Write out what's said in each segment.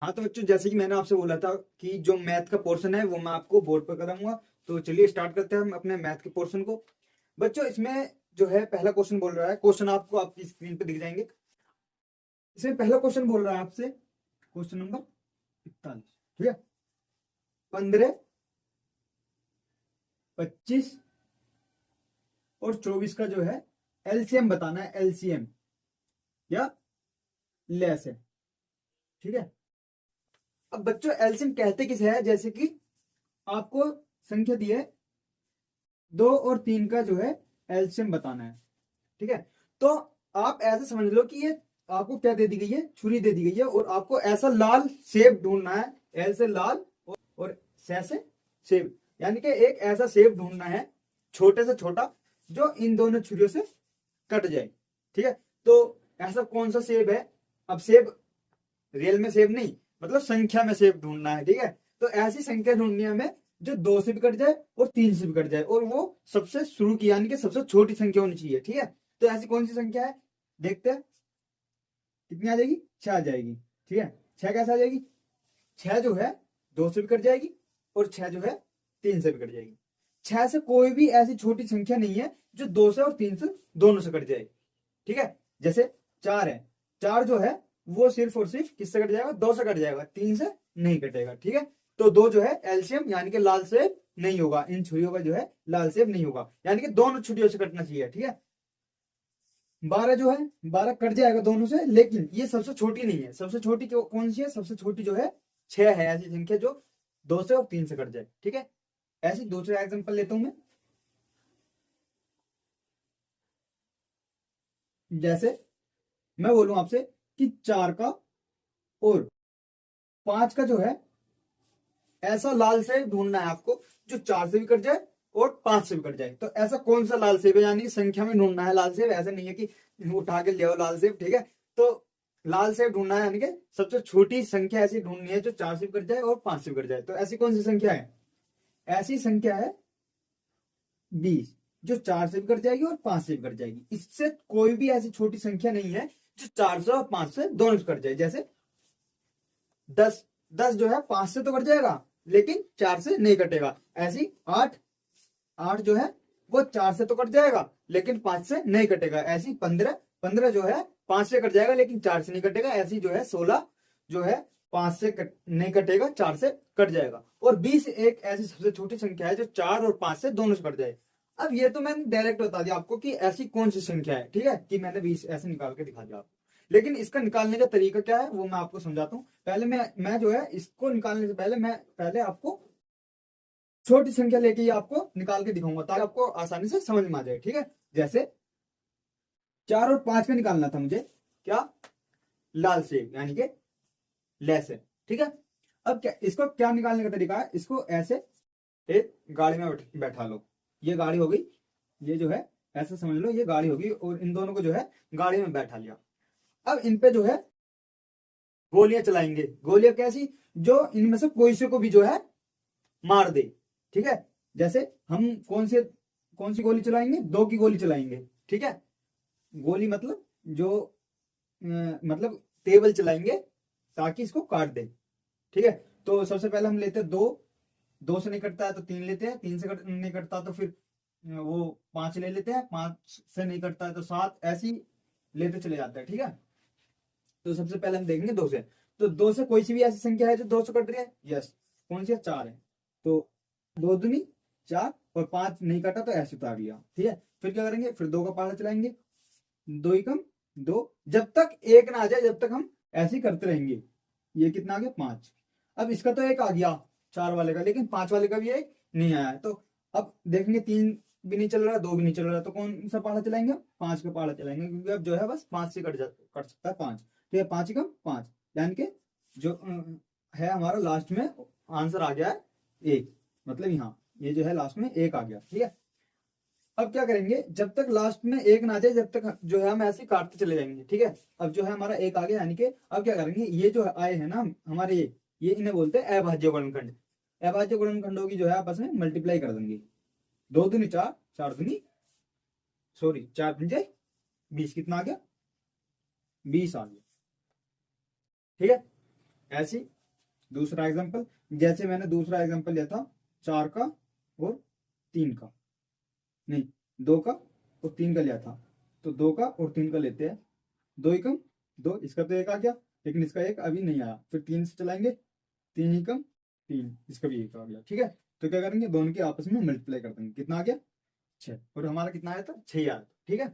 हाँ तो बच्चों, जैसे कि मैंने आपसे बोला था कि जो मैथ का पोर्शन है वो मैं आपको बोर्ड पर कराऊंगा। तो चलिए स्टार्ट करते हैं हम अपने मैथ के पोर्शन को। बच्चों, इसमें जो है पहला क्वेश्चन बोल रहा है, क्वेश्चन आपको आपकी स्क्रीन पे दिख जाएंगे। इसमें पहला क्वेश्चन बोल रहा है आपसे, क्वेश्चन नंबर 41। ठीक है, 15, 25 और 24 का जो है एलसीएम बताना है, एलसीएम या लेस है। ठीक है, अब बच्चों एलसीएम कहते किसे है, जैसे कि आपको संख्या दी है 2 और 3 का जो है एलसीएम बताना है। ठीक है, तो आप ऐसे समझ लो कि ये आपको क्या दे दी गई है, छुरी दे दी गई है और आपको ऐसा लाल सेब ढूंढना है, एल से लाल और से सेब, यानी कि एक ऐसा सेब ढूंढना है छोटे से छोटा जो इन दोनों छुरियों से कट जाए। ठीक है, तो ऐसा कौन सा सेब है, अब सेब रियल में सेब नहीं, मतलब संख्या में सेब ढूंढना है। ठीक है, तो ऐसी संख्या ढूंढनी है हमें जो 2 से भी कट जाए और 3 से भी कट जाए, और वो सबसे शुरू की यानी कि सबसे छोटी संख्या होनी चाहिए। ठीक है, तो ऐसी कौन सी संख्या है, देखते हैं कितनी आ जाएगी, 6 आ जाएगी। ठीक है, 6 कैसे आ जाएगी, 6 जो है 2 से भी कट जाएगी और 6 जो है 3 से भी कट जाएगी। 6 से कोई भी ऐसी छोटी संख्या नहीं है जो 2 से और 3 से दोनों से कट जाए। ठीक है, जैसे 4 है, 4 जो है वो सिर्फ और सिर्फ किससे कट जाएगा, 2 से कट जाएगा, 3 से नहीं कटेगा। ठीक है, तो 2 जो है एलसीएम यानी कि लाल सेब नहीं होगा, इन छुरियों का जो है लाल सेब नहीं होगा, यानी कि दोनों छुरियों से कटना चाहिए। ठीक है, 12 जो है 12 कट जाएगा दोनों से, लेकिन ये सबसे छोटी नहीं है। सबसे छोटी कौन सी है, सबसे छोटी जो है 6 है, ऐसी संख्या जो 2 से और 3 से कट जाए। ठीक है, ऐसी दूसरा एग्जांपल लेता हूं मैं, जैसे मैं बोलूं आपसे कि 4 का और 5 का जो है ऐसा लाल सेब ढूंढना है आपको जो 4 से भी कट जाए और 5 से भी कट जाए। तो ऐसा कौन सा लाल सेब है, यानी संख्या में ढूंढना है लाल सेब, ऐसा नहीं है कि उठा के ले आओ लाल सेब। ठीक है, तो लाल सेब ढूंढना है, यानी कि सबसे छोटी संख्या ऐसी ढूंढनी है जो 4 से भी कट जाए और 5 से भी कट जाए। तो ऐसी कौन सी संख्या है, ऐसी संख्या है 20, जो 4 से भी कट जाएगी और 5 से भी कट जाएगी। इससे कोई भी ऐसी छोटी संख्या नहीं है जो 4 से और 5 से दोनों से कट जाए। जैसे 10, 10 जो है 5 से तो कट जाएगा लेकिन 4 से नहीं कटेगा। ऐसी 8, 8 जो है वो 4 से तो कट जाएगा लेकिन 5 से नहीं कटेगा। ऐसी 15, 15 जो है 5 से कट जाएगा लेकिन 4 से नहीं कटेगा। ऐसी जो है 16 जो है 5 से नहीं कटेगा, 4 से कट जाएगा। और 20 एक ऐसी सबसे छोटी संख्या है जो 4 और 5 से दोनों से कट जाए। अब ये तो मैंने डायरेक्ट बता दिया आपको कि ऐसी कौन सी संख्या है। ठीक है, कि मैंने 20 ऐसे निकाल के दिखा दिया आपको, लेकिन इसका निकालने का तरीका क्या है वो मैं आपको समझाता हूँ। पहले मैं जो है इसको निकालने से पहले मैं पहले आपको छोटी संख्या लेके ही आपको निकाल के दिखाऊंगा ताकि आपको आसानी से समझ में आ जाए। ठीक है, जैसे 4 और 5 का निकालना था मुझे, क्या, लाल सेब यानी कि लेस है। ठीक है, अब क्या इसको क्या निकालने का तरीका है, इसको ऐसे एक गाड़ी में बैठा लो, ये गाड़ी हो गई, ये जो है ऐसे समझ लो ये गाड़ी होगी और इन दोनों को जो है गाड़ी में बैठा लिया। अब इन पे जो है गोलियां चलाएंगे। गोलियां कैसी, जो इनमें से कोई से को भी जो है मार दे। ठीक है, जैसे हम कौन सी गोली चलाएंगे, 2 की गोली चलाएंगे। ठीक है, गोली मतलब जो मतलब टेबल चलाएंगे ताकि इसको काट दे। ठीक है, तो सबसे पहले हम लेते हैं 2, 2 से नहीं कटता है तो 3 लेते हैं, 3 से नहीं कटता तो फिर वो 5 ले लेते हैं, 5 से नहीं कटता है तो 7, ऐसी लेते चले जाते हैं। ठीक है, तो सबसे पहले हम देखेंगे 2 से, तो 2 से कोई सी भी ऐसी संख्या है जो 2 से कट रही है, यस, कौन सी है, 4 है, तो 2 दूनी 4 और 5 नहीं कटा तो ऐसे उतार लिया। ठीक है, फिर क्या करेंगे, फिर 2 का पहाड़ा चलाएंगे, 2 ही कम 2, जब तक 1 ना आ जाए जब तक हम ऐसे ही करते रहेंगे। ये कितना आ गया, 5। अब इसका तो 1 आ गया 4 वाले का, लेकिन 5 वाले का भी 1 नहीं आया। तो अब देखेंगे 3 भी नहीं चल रहा, 2 भी नहीं चल रहा, तो कौन सा पहाड़ा चलाएंगे, 5 का पहाड़ा चलाएंगे, क्योंकि अब जो है बस 5 से कट सकता है 5। तो ये 5 ही कम 5, यानी कि जो है हमारा लास्ट में आंसर आ गया है 1, मतलब यहाँ ये जो है लास्ट में 1 आ गया। ठीक है, अब क्या करेंगे, जब तक लास्ट में 1 ना आ जाए जब तक जो है हम ऐसे काटते चले जाएंगे। ठीक है, अब जो है हमारा 1 आ गया, यानी कि अब क्या करेंगे, ये जो आए हैं ना हमारे, ये इन्हें बोलते हैं अभाज्य गुणनखंड। अभाज्य गुणनखंडों की जो है आपस में मल्टीप्लाई कर देंगे, 2 दूनी 4, 4 दूनी सॉरी 4 पंजे 20, कितना आ गया, 20 आ गया। ठीक है, ऐसी दूसरा एग्जांपल, जैसे मैंने दूसरा एग्जांपल लिया था 4 का और 3 का, नहीं 2 का और 3 का लिया था, तो 2 का और 3 का लेते हैं। 2 एकम 2, इसका तो 1 आ गया, लेकिन इसका 1 अभी नहीं आया, फिर 3 से चलाएंगे, 3 एकम 3, इसका भी 1 आ गया। ठीक है, तो क्या करेंगे, दोनों के आपस में मल्टीप्लाई कर देंगे, कितना आ गया 6, और हमारा कितना आया था 6 आया था। ठीक है,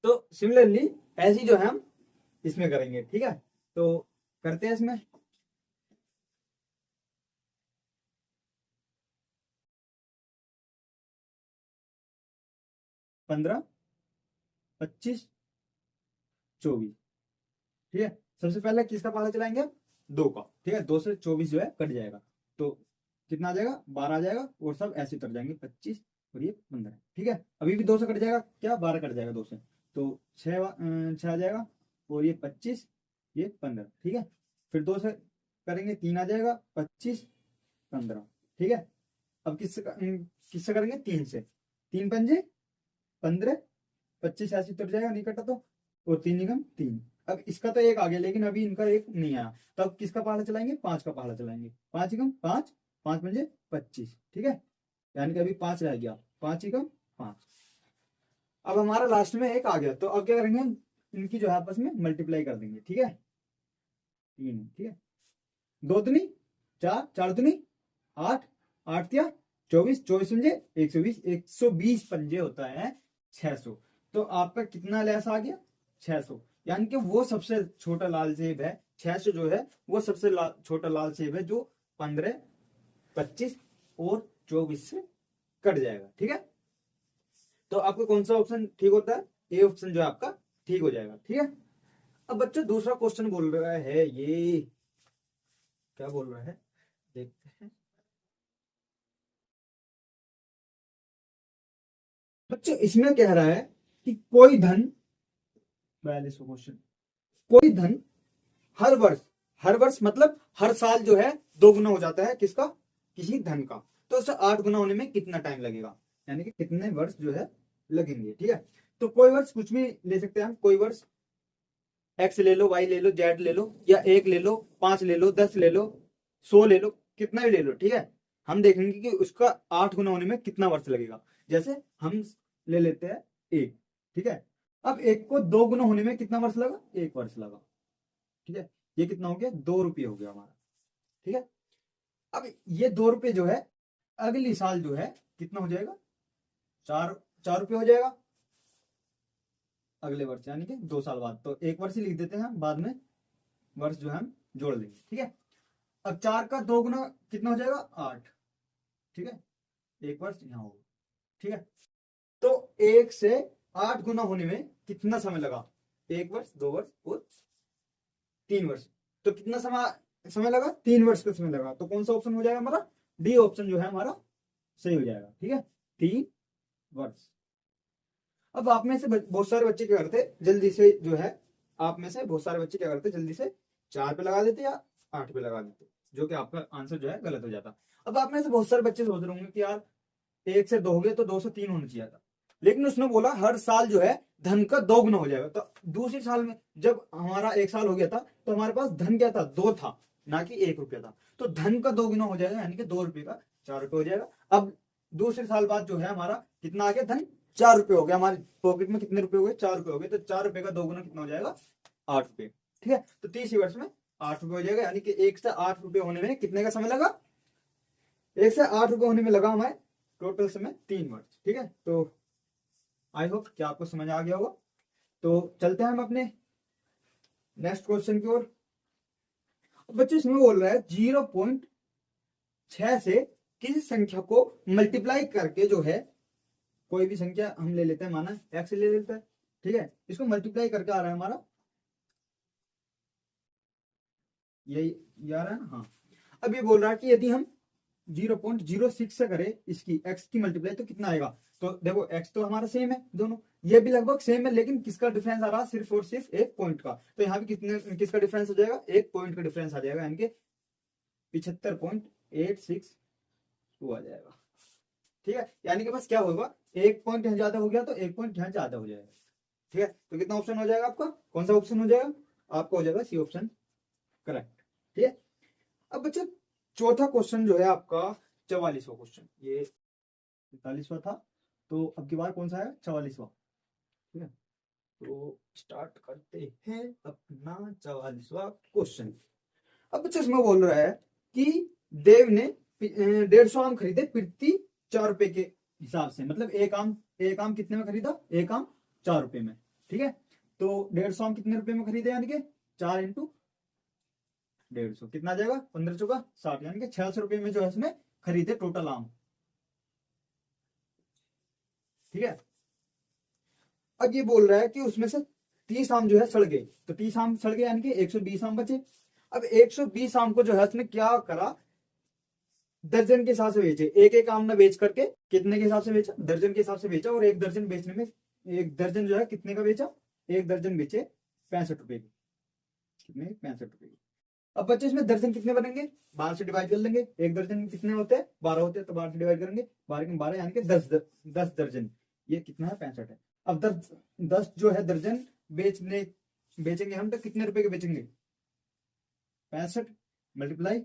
तो सिमिलरली ऐसी जो है हम इसमें करेंगे। ठीक है, तो करते हैं इसमें। पंद्रह, 25, 24। ठीक है, सबसे पहले किसका पता चलाएंगे, 2 का। ठीक है, 2 से 24 जो है कट जाएगा, तो कितना आ जाएगा, 12 आ जाएगा, और सब ऐसे उतर जाएंगे, 25 और ये 15। ठीक है, अभी भी 2 से कट जाएगा, क्या 12 कट जाएगा 2 से, तो 6 आ जाएगा, और ये 25, ये 15। ठीक है, फिर 2 से करेंगे, 3 आ जाएगा, 25, 15। ठीक है, अब किससे करेंगे, 3 से, 3 पंजे 15, 25 ऐसे उतर जाएगा, नहीं कटा तो, और 3 निगम 3। अब इसका तो 1 आ गया, लेकिन अभी इनका 1 नहीं आया, तो अब किसका पहाड़ा चलाएंगे, 5 का पहाड़ा चलाएंगे। 5 एकम 5, 5 पंजे 25। ठीक है, यानी कि अभी 5 रह गया, 5 एकम 5। अब हमारा लास्ट में 1 आ गया, तो अब क्या करेंगे, इनकी जो है आपस में मल्टीप्लाई कर देंगे। ठीक है, 3। ठीक है, 2 दूनी 4, 4 दूनी 8, 8 या 24, 24 पंजे 120, 120 पंजे होता है 600। तो आपका कितना लेस आ गया, 600। यानी कि वो सबसे छोटा लाल सेब है, 600 जो है वो सबसे छोटा लाल सेब है, जो 15, 25 और 24 से कट जाएगा। ठीक है, तो आपको कौन सा ऑप्शन ठीक होता है, ए ऑप्शन जो है आपका ठीक हो जाएगा। ठीक है, अब बच्चों दूसरा क्वेश्चन बोल रहा है, ये क्या बोल रहा है, देखते हैं। बच्चों इसमें कह रहा है कि कोई धन, 42वां क्वेश्चन, कोई धन हर वर्ष मतलब हर साल जो है 2 गुना हो जाता है, किसका, किसी धन का, तो उसे 8 गुना होने में कितना टाइम लगेगा, यानी कि कितने वर्ष जो है लगेंगे। ठीक है, तो कोई वर्ष कुछ भी ले सकते हैं हम, कोई वर्ष एक्स ले लो, वाई ले लो, जेड ले लो, या 1 ले लो, 5 ले लो, 10 ले लो, 100 ले लो, कितना भी ले लो। ठीक है, हम देखेंगे कि उसका 8 गुना होने में कितना वर्ष लगेगा। जैसे हम ले लेते हैं 1। ठीक है, अब 1 को 2 गुना होने में कितना वर्ष लगा, 1 वर्ष लगा। ठीक है, ये कितना हो गया, 2 रुपये हो गया हमारा। ठीक है, अब ये 2 रुपये जो है अगली साल जो है कितना हो जाएगा, 4 रुपये हो जाएगा अगले वर्ष, यानी कि 2 साल बाद। तो 1 वर्ष ही लिख देते हैं, बाद में वर्ष जो है हम जोड़ देंगे। ठीक है, अब 4 का 2 गुना कितना हो जाएगा, 8। ठीक है, 1 वर्ष यहाँ होगा। ठीक है, तो 1 से 8 गुना होने में कितना समय लगा, 1 वर्ष, 2 वर्ष और 3 वर्ष। तो कितना समय लगा, 3 वर्ष का समय लगा। तो कौन सा ऑप्शन हो जाएगा हमारा, डी ऑप्शन जो है हमारा सही हो जाएगा। ठीक है, 3 वर्ष। अब आप में से बहुत सारे बच्चे क्या करते, जल्दी से जो है, आप में से बहुत सारे बच्चे क्या करते, जल्दी से 4 पे लगा देते या 8 पे लगा देते, जो कि आपका आंसर जो है गलत हो जाता। अब आप में से बहुत सारे बच्चे सोच रहे होंगे कि यार 1 से 2 हो गया, तो 2 से 3 होना चाहिए था, लेकिन उसने बोला हर साल जो है धन का 2 गुना हो जाएगा। तो दूसरे साल में जब हमारा 1 साल हो गया था, तो हमारे पास धन क्या था, 2 था, ना कि 1 रुपया था। तो धन का 2 गुना हो जाएगा, यानी कि 2 रुपये का 4 रुपये हो जाएगा। अब दूसरे साल बाद जो है हमारा कितना आ गया, धन 4 रुपये हो गया, हमारे पॉकेट में कितने रुपए हो गए, 4 रुपये हो गए। तो 4 रुपये का 2 गुना कितना हो जाएगा, 8 रुपये। ठीक है, तो 30 वर्ष में 8 रुपये हो जाएगा, यानी कि 1 से 8 रुपये होने में कितने का समय लगा, 1 से 8 रुपये होने में लगा हमारे टोटल समय 3 वर्ष। ठीक है, तो आई होप कि आपको समझ आ गया होगा। तो चलते हैं हम अपने नेक्स्ट क्वेश्चन की ओर। बच्चे इसमें बोल रहा है 0.6 से किसी संख्या को मल्टीप्लाई करके जो है, कोई भी संख्या हम ले लेते हैं, माना एक्स ले लेते हैं। ठीक है, इसको मल्टीप्लाई करके आ रहा है हमारा, यही आ रहा है ना, हाँ। अब ये बोल रहा है कि यदि हम 0.06 से करें इसकी एक्स की मल्टीप्लाई, तो कितना आएगा। तो देखो एक्स तो हमारा सेम है, दोनों ये भी लगभग सेम है, लेकिन किसका डिफरेंस आ रहा है, सिर्फ और सिर्फ 1 पॉइंट का। तो यहाँ भी किसका डिफरेंस हो जाएगा, 1 पॉइंट का डिफरेंस आ जाएगा, यानी कि 75.86 आ जाएगा। ठीक है, यानी कि बस क्या होगा, 1 पॉइंट यहाँ ज्यादा हो गया तो 1 पॉइंट यहाँ ज्यादा हो जाएगा। ठीक है, तो कितना ऑप्शन हो जाएगा आपका, कौन सा ऑप्शन हो जाएगा आपका, हो जाएगा सी ऑप्शन करेक्ट। ठीक है। अब बच्चों चौथा क्वेश्चन जो है आपका 44वां क्वेश्चन, ये 45वां था, तो अब की बार कौन सा है 44वां। ठीक है, तो स्टार्ट करते हैं अपना 44वां क्वेश्चन। अब बच्चों इसमें बोल रहा है कि देव ने 150 आम खरीदे प्रति 4 रुपए के हिसाब से, मतलब एक आम कितने में खरीदा, एक आम 4 रुपए में। ठीक है, तो 150 आम कितने रुपए में खरीदे, यानी कि 4 इंटू 150 कितना आ जाएगा, 15 चौका 60, यानी कि 600 रुपए में जो है इसमें खरीदे टोटल आम। ठीक है, अब ये बोल रहा है कि उसमें से 30 आम जो है सड़ गए, तो 30 आम सड़ गए यानी कि 120 आम बचे। अब 120 आम को जो है उसने क्या करा, दर्जन के हिसाब से बेचे, एक एक आम ने बेच करके कितने के हिसाब से बेचा, दर्जन के हिसाब से बेचा, और एक दर्जन बेचने में, एक दर्जन जो है कितने का बेचा, एक दर्जन बेचे 65 रुपए की, कितने 65 रुपए की। अब बच्चे इसमें दर्जन कितने बनेंगे, 12 से डिवाइड कर लेंगे, एक दर्जन में कितने होते हैं 12 होते हैं, तो 12 से डिवाइड करेंगे, 12 के 12 यानी कि 10 दर्जन, ये कितना है 65 है। अब 10 जो है दर्जन बेचेंगे हम, तो कितने रुपए के बेचेंगे, 65 मल्टीप्लाई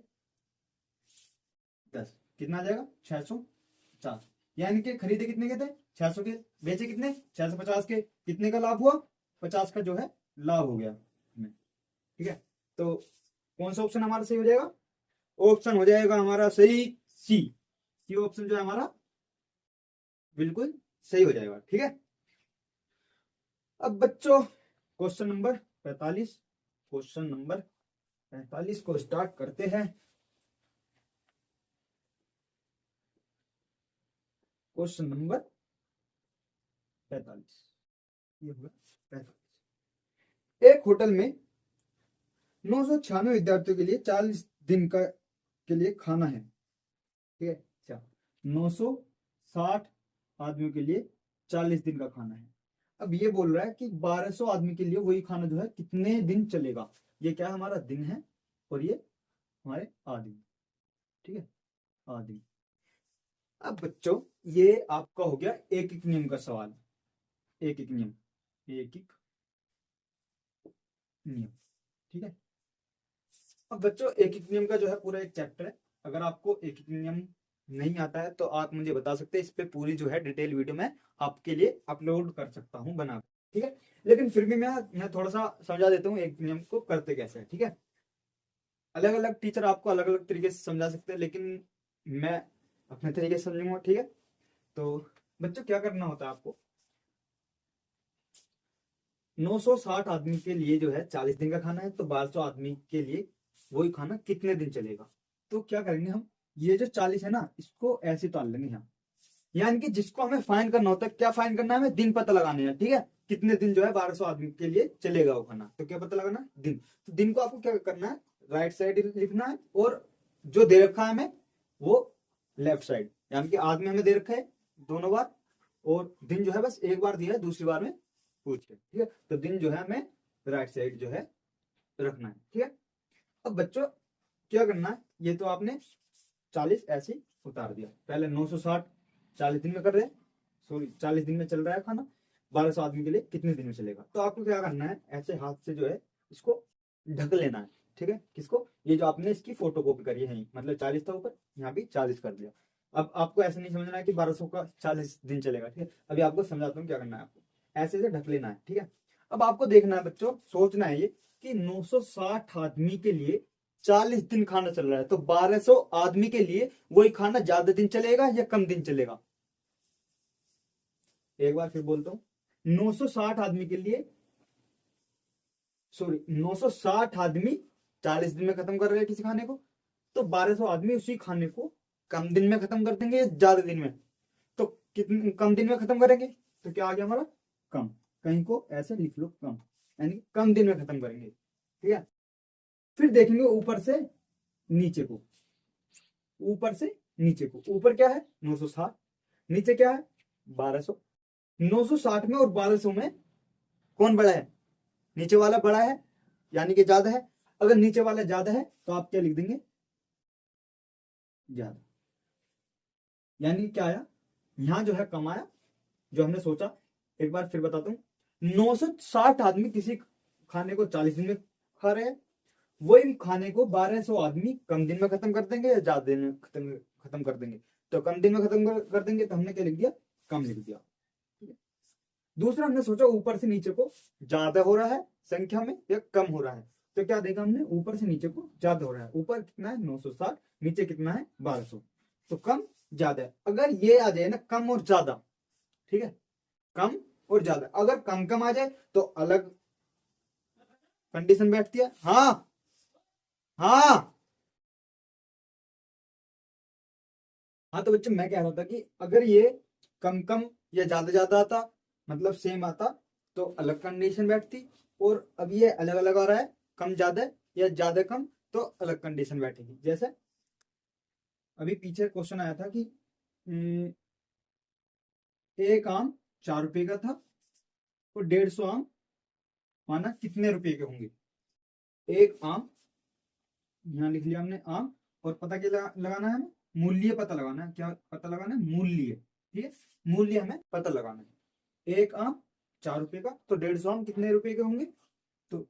10 कितना आ जाएगा 650, यानी कि खरीदे कितने के थे 600 के, बेचे कितने 650 के, कितने का लाभ हुआ 50 का जो है लाभ हो गया हमें। ठीक है, तो कौन सा ऑप्शन हमारा सही हो जाएगा, ऑप्शन हो जाएगा हमारा सही सी ऑप्शन जो है हमारा बिल्कुल सही हो जाएगा। ठीक है, अब बच्चों क्वेश्चन नंबर 45, क्वेश्चन नंबर 45 को स्टार्ट करते हैं। क्वेश्चन नंबर 45, ये होगा 45। एक होटल में 996 विद्यार्थियों के लिए 40 दिन का के लिए खाना है। ठीक है, अच्छा 960 आदमियों के लिए 40 दिन का खाना है। अब ये बोल रहा है कि 1200 आदमी के लिए वही खाना जो है कितने दिन चलेगा, ये क्या हमारा दिन है और ये हमारे आदमी। ठीक है, आदमी। अब बच्चों ये आपका हो गया एक एक नियम का सवाल, एक एक नियम, एक एक नियम। ठीक है, अब बच्चों एक एक नियम का जो है पूरा एक चैप्टर है, अगर आपको एक एक नियम नहीं आता है तो आप मुझे बता सकते हैं, इस पे पूरी जो है डिटेल वीडियो मैं आपके लिए अपलोड कर सकता हूं बना। ठीक है, लेकिन फिर भी मैं थोड़ा सा समझा देता हूँ एक नियम को करते कैसे है। ठीक है, अलग अलग टीचर आपको अलग अलग तरीके से समझा सकते हैं, लेकिन मैं अपने तरीके से समझूंगा। ठीक है, तो बच्चों क्या करना होता है आपको, 960 आदमी के लिए जो है 40 दिन का खाना है, तो 1200 आदमी के लिए वही खाना कितने दिन चलेगा। तो क्या करेंगे हम, ये जो 40 है ना इसको ऐसे उतार लेंगे यहाँ, यानी कि जिसको हमें फाइन करना होता है, क्या फाइन करना है हमें, दिन पता लगाने हैं। ठीक है, कितने दिन जो है 1200 आदमी के लिए चलेगा वो खाना, तो क्या पता लगाना है, दिन। तो दिन को आपको क्या करना है, राइट साइड लिखना है, और जो दे रखा है हमें वो लेफ्ट साइड, यानी कि आदमी हमें दे रखा है 2 बार, और दिन जो है बस एक बार दिया है दूसरी बार में पूछ के। ठीक है, तो दिन जो है हमें राइट साइड जो है रखना है। ठीक है, अब बच्चों क्या करना है, ये तो आपने 40 ऐसे उतार दिया, पहले 960 40 दिन में कर रहे हैं, सॉरी 40 दिन में चल रहा है खाना, 1200 आदमी के लिए कितने दिन में चलेगा। तो आपको क्या करना है, ऐसे हाथ से जो है इसको ढक लेना है। ठीक है, किसको, ये जो आपने इसकी फोटो कॉपी करी है, मतलब 40 था ऊपर, यहाँ भी 40 कर दिया। अब आपको ऐसे नहीं समझना है कि 1200 का 40 दिन चलेगा। ठीक है, अभी आपको समझाता हूँ क्या करना है, आपको ऐसे से ढक लेना है। ठीक है, अब आपको देखना है बच्चों, सोचना है ये कि 960 आदमी के लिए 40 दिन खाना चल रहा है, तो 1200 आदमी के लिए वही खाना ज्यादा दिन चलेगा या कम दिन चलेगा। एक बार फिर बोलता हूं, 960 आदमी के लिए, सॉरी 960 आदमी 40 दिन में खत्म कर रहे हैं किसी खाने को, तो 1200 आदमी उसी खाने को कम दिन में खत्म कर देंगे या ज्यादा दिन में, तो कितने कम दिन में खत्म करेंगे, तो क्या आ गया हमारा कम, कहीं को ऐसे लिख लो कम, यानी कम दिन में खत्म करेंगे। ठीक है, फिर देखेंगे ऊपर से नीचे को, ऊपर से नीचे को, ऊपर क्या है 960, नीचे क्या है 1200। 960 में और 1200 में कौन बड़ा है, नीचे वाला बड़ा है, यानी कि ज्यादा है। अगर नीचे वाला ज्यादा है तो आप क्या लिख देंगे, ज्यादा, यानी क्या आया, यहां जो है कम आया जो हमने सोचा। एक बार फिर बताता हूं, 960 आदमी किसी खाने को 40 दिन में खा रहे हैं, वही खाने को 1200 आदमी कम दिन में खत्म कर देंगे या ज्यादा दिन में खत्म कर देंगे। तो कम दिन में खत्म कर देंगे तो हमने क्या लिख दिया, कम लिख दिया। दूसरा हमने सोचा ऊपर से नीचे को ज्यादा हो रहा है संख्या में या कम हो रहा है। तो क्या देखा हमने, ऊपर से नीचे को ज्यादा हो रहा है। ऊपर कितना है 960, नीचे कितना है 1200, तो कम ज्यादा है। अगर ये आ जाए ना कम और ज्यादा, ठीक है, कम और ज्यादा, अगर कम कम आ जाए तो अलग कंडीशन बैठती है। हाँ हाँ हाँ, तो बच्चों मैं कह रहा था कि अगर ये कम कम या ज्यादा ज्यादा आता, मतलब सेम आता, तो अलग कंडीशन बैठती। और अब ये अलग अलग आ रहा है, कम ज्यादा या ज्यादा कम, तो अलग कंडीशन बैठेगी। जैसे अभी पीछे क्वेश्चन आया था कि एक आम 4 रुपए का था और 150 आम माना कितने रुपए के होंगे। एक आम, यहाँ लिख लिया हमने आम, और पता क्या लगाना है हमें, मूल्य पता लगाना है। क्या पता लगाना है, मूल्य। ठीक है, मूल्य हमें पता लगाना है। एक आम 4 रुपए का, तो 150 आम कितने रुपए के होंगे। तो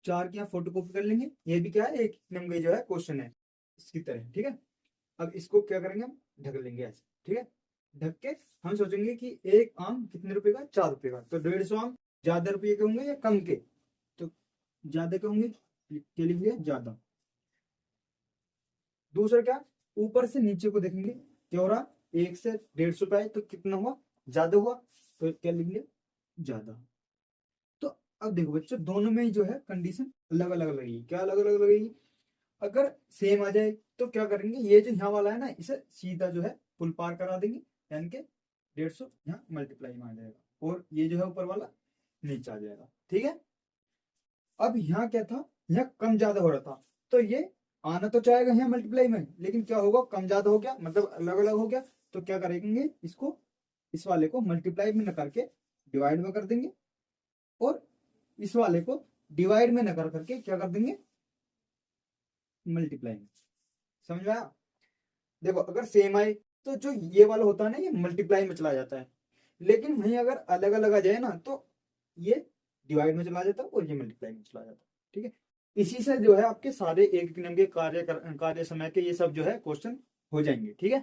4 की यहाँ फोटो कॉपी कर लेंगे। ये भी क्या है, एक नंबर जो है क्वेश्चन है इसकी तरह। ठीक है, अब इसको क्या करेंगे, हम ढक लेंगे ऐसे। ठीक है, ढक के हम सोचेंगे कि एक आम कितने रुपए का, 4 रुपए का, तो 150 आम ज्यादा रुपये के होंगे या कम के, तो ज्यादा के होंगे, के लिए ज्यादा। दूसरा क्या, ऊपर से नीचे को देखेंगे क्या हो रहा, 1 से 150 पे आए तो कितना हुआ, ज्यादा हुआ, तो क्या लिख लिया, ज्यादा। तो अब देखो बच्चों, दोनों में ही जो है कंडीशन अलग अलग लगेगी। क्या अलग अलग लगेगी, अगर सेम आ जाए तो क्या करेंगे, ये जो यहाँ वाला है ना, इसे सीधा जो है पुल पार करा देंगे, यानी कि 150 यहाँ मल्टीप्लाई में आ जाएगा और ये जो है ऊपर वाला नीचे आ जाएगा। ठीक है, अब यहाँ क्या था, यहाँ कम ज्यादा हो रहा था, तो ये आना तो चाहेगा यहाँ मल्टीप्लाई में, लेकिन क्या होगा, कम ज्यादा हो गया, मतलब अलग अलग हो गया। तो क्या करेंगे, इसको, इस वाले को मल्टीप्लाई में न करके डिवाइड में कर देंगे, और इस वाले को डिवाइड में न कर करके क्या कर देंगे, मल्टीप्लाई में। समझ में आया। देखो अगर सेम आए तो जो ये वाला होता है ना, ये मल्टीप्लाई में चला जाता है, लेकिन वहीं अगर अलग अलग आ जाए ना, तो ये डिवाइड में चला जाता है और ये मल्टीप्लाई में चला जाता है। ठीक है, इसी से जो है आपके सारे एक नंबर के कार्य समय के ये सब जो है क्वेश्चन हो जाएंगे। ठीक है,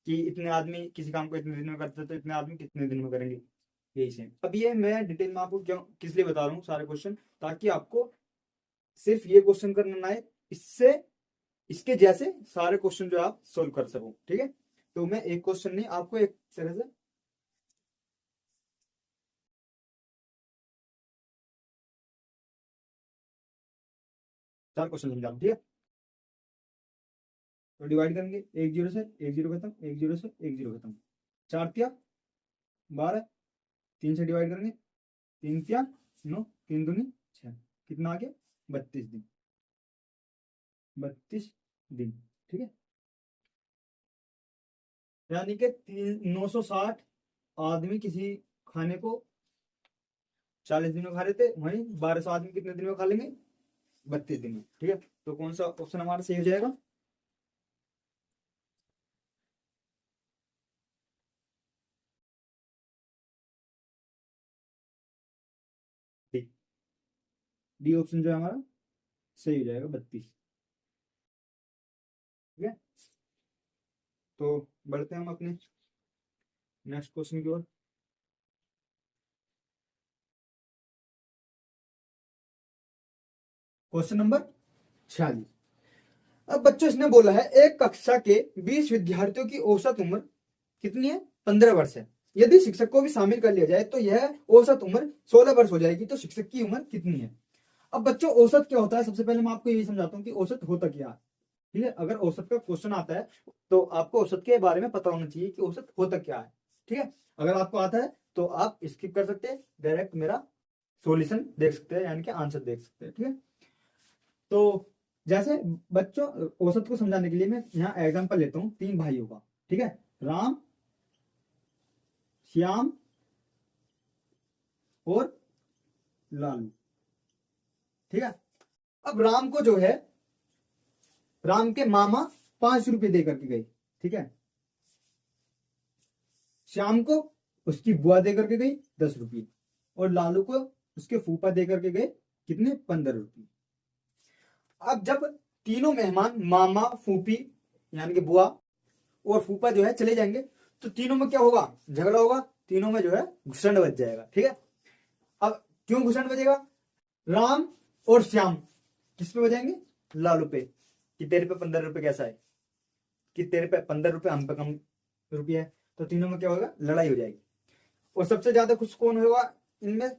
कि इतने आदमी किसी काम को इतने दिन में करते तो इतने आदमी कितने दिन में करेंगे, यही सेम। अब ये मैं डिटेल में आपको क्यों किस लिए बता रहा हूँ सारे क्वेश्चन, ताकि आपको सिर्फ ये क्वेश्चन करना ना है, इससे इसके जैसे सारे क्वेश्चन जो आप सोल्व कर सको। ठीक है, तो मैं एक क्वेश्चन नहीं, आपको एक तरह से चार क्वेश्चन समझा रहा हूँ। ठीक है, तो डिवाइड करेंगे, एक जीरो से एक जीरो खत्म, एक जीरो से एक जीरो खत्म, 4 तिया 12, 3 से डिवाइड करेंगे, 3 तिया 9, 3 दूनी 6, कितना आ गया, 32 दिन। 32 दिन। ठीक है, यानी कि 960 आदमी किसी खाने को 40 दिन में खा रहे थे, वहीं 1200 आदमी कितने दिन में खा लेंगे, 32 दिन में। ठीक है, तो कौन सा ऑप्शन हमारा सही हो जाएगा, डी। डी ऑप्शन जो है हमारा सही हो जाएगा, 32। ठीक है, तो बढ़ते हैं हम अपने नेक्स्ट क्वेश्चन की ओर। Question number 46। अब बच्चों इसने बोला है, एक कक्षा के 20 विद्यार्थियों की औसत उम्र कितनी है, 15 वर्ष है। यदि शिक्षक को भी शामिल कर लिया जाए तो यह औसत उम्र 16 वर्ष हो जाएगी। तो शिक्षक की उम्र कितनी है। अब बच्चों औसत क्या होता है, सबसे पहले मैं आपको यही समझाता हूँ कि औसत होता क्या है। ठीक है, अगर औसत का क्वेश्चन आता है तो आपको औसत के बारे में पता होना चाहिए कि औसत होता क्या है। ठीक है, अगर आपको आता है तो आप स्किप कर सकते हैं, डायरेक्ट मेरा सॉल्यूशन देख सकते हैं, यानी कि आंसर देख सकते हैं। ठीक है, तो जैसे बच्चों औसत को समझाने के लिए मैं यहाँ एग्जांपल लेता हूँ 3 भाइयों का। ठीक है, राम, श्याम और लालू। ठीक है, अब राम को जो है, राम के मामा 5 रुपए दे करके गए। ठीक है, श्याम को उसकी बुआ दे करके गई 10 रुपये, और लालू को उसके फूफा दे करके गए कितने, 15 रुपये। अब जब तीनों मेहमान मामा फूफी यानी कि बुआ और फूफा जो है चले जाएंगे तो तीनों में क्या होगा, झगड़ा होगा, तीनों में जो है घुसंड बच जाएगा। ठीक है, अब क्यों घुसंड बजेगा, राम और श्याम किस पे बजाएंगे, लालू पे, कि तेरे पे 15 रुपए कैसा है, कि तेरे पे 15 रुपए, हम पे कम रुपया है, तो तीनों में क्या होगा, लड़ाई हो जाएगी। और सबसे ज्यादा खुश कौन होगा इनमें,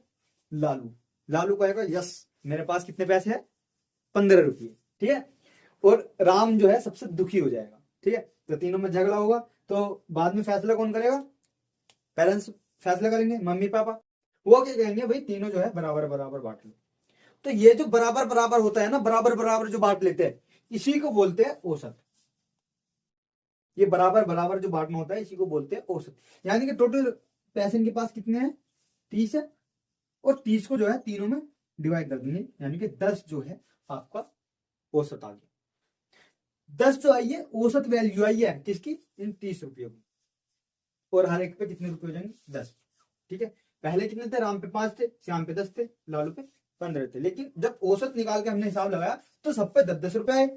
लालू। लालू कहेगा यस मेरे पास कितने पैसे हैं, 15 रुपये। ठीक है, और राम जो है सबसे दुखी हो जाएगा। ठीक है, तो तीनों में झगड़ा होगा, तो बाद में फैसला कौन करेगा, पेरेंट्स फैसला करेंगे, मम्मी पापा। वो क्या कहेंगे, भाई तीनों जो है बराबर बराबर बांट लो। तो ये जो बराबर बराबर होता है ना, बराबर बराबर जो बांट लेते हैं, इसी को बोलते हैं औसत। ये बराबर बराबर जो बांटना होता है इसी को बोलते हैं औसत। यानी कि टोटल पैसे इनके पास कितने हैं, 30 है, और 30 को जो है तीनों में डिवाइड कर देंगे, यानी कि 10 जो है आपका औसत आ गया। 10 जो आई है औसत वैल्यू आई है किसकी, इन 30 रुपयों की। और हर एक पे कितने रुपए हो जाएंगे, 10। ठीक है, पहले कितने थे, राम पे 5 थे, श्याम पे 10 थे, लालू पे 15 थे, लेकिन जब औसत निकाल के हमने हिसाब लगाया तो सब पे 10-10 रुपए आए।